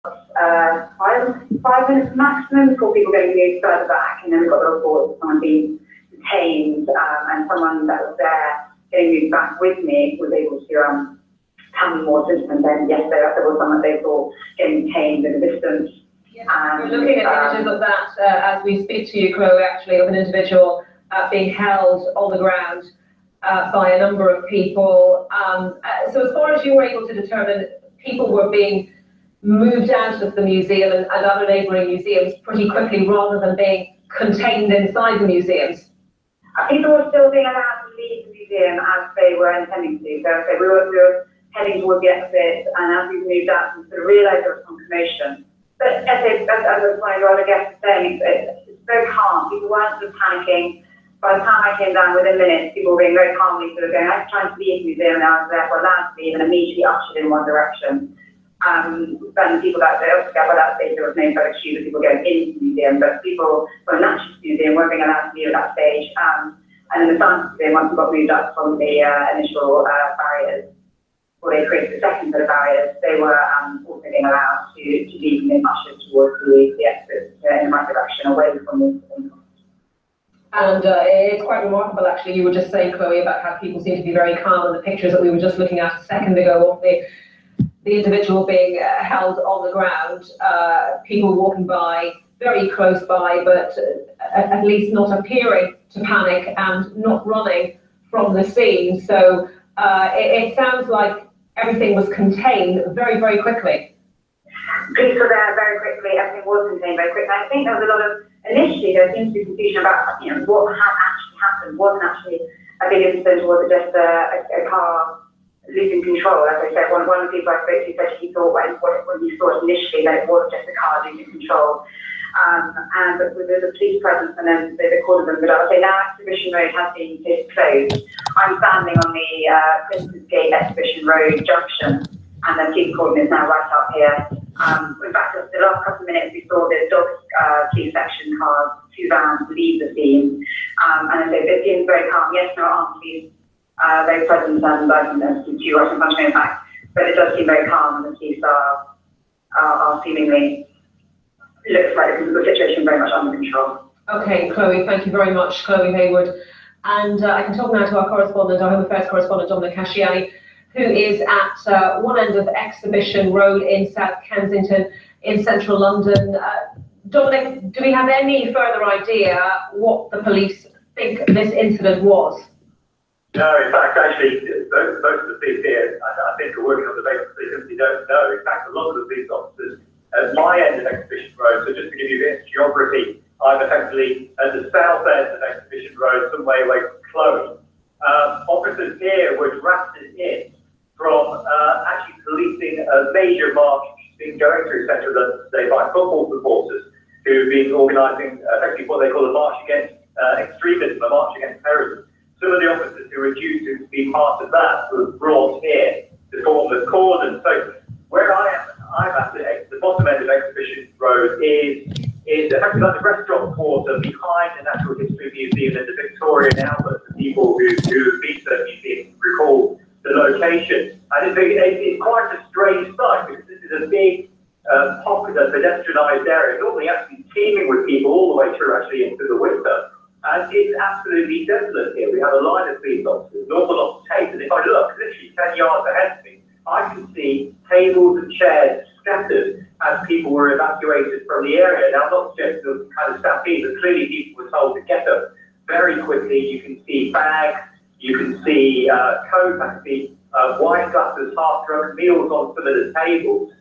five minutes maximum before people getting moved further back, and then we got the report of someone being detained, and someone that was there getting moved back with me was able to tell me more since then. Yes, there was someone they saw getting detained in the distance. We're looking at images of that as we speak to you, Chloe, actually, of an individual being held on the ground by a number of people. So as far as you were able to determine, people were being moved out of the museum and other neighbouring museums pretty quickly rather than being contained inside the museums. People were still being allowed to leave the museum as they were intending to. So we were heading towards the exit, and as we moved out, we sort of realised there was some commotion. But as one of your other guests was saying, it's very calm. People weren't sort of panicking. By the time I came down, within minutes, people were being very calmly sort of going, I was trying to leave the museum, and I was therefore allowed to leave, and immediately ushered in one direction. And people that obviously by that stage there was no further queue of people going into the museum, but people who were naturally to the museum weren't being allowed to leave at that stage. And in the science museum, once we got moved up from the initial barriers, or they created a second set of barriers, they were also being allowed to leave and then ushered towards the exit in the right direction, away from the museum. And it's quite remarkable, actually. You were just saying, Chloe, about how people seem to be very calm in the pictures that we were just looking at a second ago of the individual being held on the ground, people walking by, very close by, but at least not appearing to panic and not running from the scene. So it sounds like everything was contained very, very quickly. Police were there very quickly, everything was contained very quickly. I think there was a lot of, initially there seems to be confusion about what had actually happened. Wasn't actually a big incident, was it just a car losing control? As I said, one of the people I spoke to said he thought when he saw it initially that it was just a car losing control. But with the police presence, and then they recorded them. But I would say now Exhibition Road has been closed. I'm standing on the Princess Gate Exhibition Road junction, and the police cordon is now right up here. In fact, the last couple of minutes we saw the dog police section cars, 2 vans leave the scene. And it seems very calm. Yes, there are police very present, and I think there's two Russian punching in fact, but it does seem very calm, and the police are seemingly, looks like the situation very much under control. Okay, Chloe, thank you very much, Chloe Hayward. And I can talk now to our correspondent, our Home Affairs correspondent, Dominic Casciani, who is at one end of Exhibition Road in South Kensington in central London. Dominic, do we have any further idea what the police think this incident was? No, in fact, actually, most of the police here, I think, are working on the basis they simply don't know. In fact, a lot of the police officers at my end of Exhibition Road, so just to give you a bit of geography, I'm effectively at the south end of Exhibition Road, some way away from Chloe. Officers here were drafted in from actually policing a major march which has been going through central London today by football supporters who've been organising effectively what they call a march against extremism, a march against terrorism. Some of the officers who were due to be part of that were brought here to form the cordon. So where I'm at the bottom end of Exhibition Road is effectively like the restaurant quarter behind the Natural History Museum and the Victorian Albert. The people who have been to the museum recall the location. And it's quite a strange sight because this is a big, popular pedestrianised area, normally actually teeming with people all the way through actually into the winter. And it's absolutely desolate here. We have a line of police officers, an awful lot of tape, and if I look literally 10 yards ahead of me, I can see tables and chairs scattered as people were evacuated from the area. Now, not just the kind of stampede, but clearly people were told to get up very quickly. You can see bags, you can see coats, I can see wine glasses, half drunk meals on some of the tables.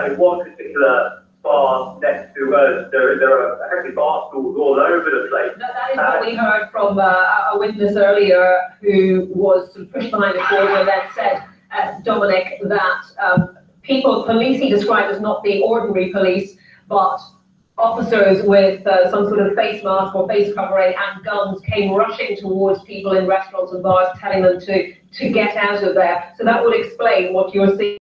In one particular bar next to us, there are actually bar stools all over the place. That is what we heard from a witness earlier who was sort of pushed behind the corner and then said, Dominic, that police he described as not the ordinary police, but officers with some sort of face mask or face covering and guns came rushing towards people in restaurants and bars, telling them to get out of there. So that would explain what you're seeing.